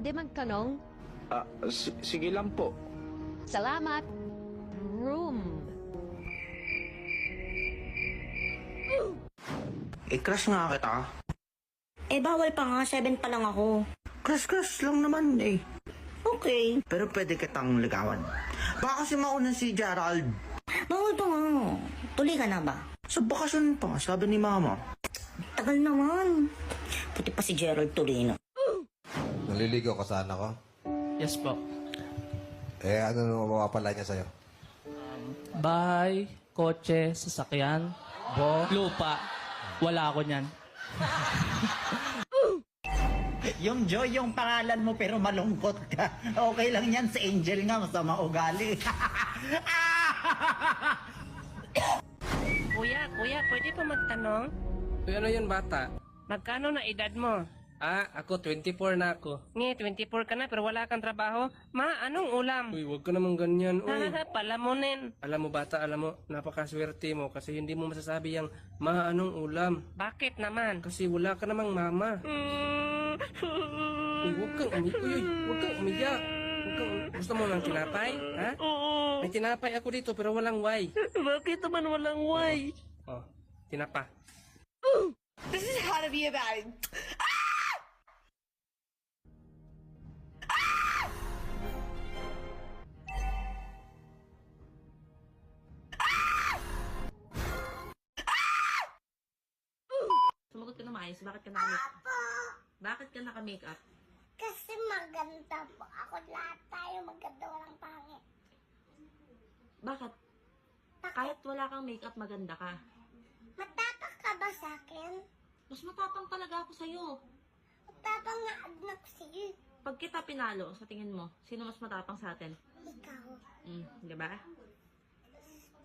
pwede magtanong? Sige lang po. Salamat. Room. Crush nga kita. Bawal pa nga. 7 pa lang ako. Crush lang naman eh. Okay. Pero pwede kitang ligawan. Baka kasi mauna si Gerald. Bawal pa nga. Tuloy ka na ba? Sa bakasyon pa, sabi ni Mama. Tagal naman. Puti pa si Gerald Torino. Naliligaw ka sa anak ko? Yes po. Ano naman mapapala niya sa'yo? Bahay, kotse, sasakyan, lupa. Wala ako niyan. Yung Joy, yung pangalan mo pero malungkot ka. Okay lang yan, si Angel nga, masama ugali. Kuya, pwede pa magtanong? Ano yun, bata? Magkano na edad mo? Ako, 24 na ako. 24 ka na pero wala kang trabaho. Ma, anong ulam? Uy, huwag ka naman ganyan. Uy. Palamunin. Alam mo, bata, napakaswerte mo kasi hindi mo masasabi yung anong ulam. Bakit naman? Kasi wala ka namang mama. Uy, huwag kang umiyak. Gusto mo ng tinapay? Ha? Oo. May tinapay ako dito pero walang Y. Bakit naman walang Y? Oh, tinapa. This is how to be about it. Sumagot ka na maayos. Bakit ka naka-makeup? Bakit ka naka-makeup? Kasi maganda po ako. Lahat tayo maganda, walang pangit. Bakit? Kahit wala kang makeup, maganda ka. Matapang ka ba sa akin? Mas matapang talaga ako sa'yo. Matapang nga anak sa'yo. Pag kita pinalo, sa tingin mo, sino mas matapang sa atin? Ikaw. Di ba?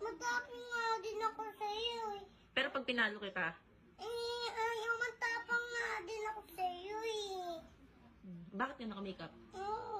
Matapang nga din ako sa'yo eh. Pero pag pinalo kita, Ayaw matapang nga din ako sa'yo eh. bakit ka naka-makeup? Oo.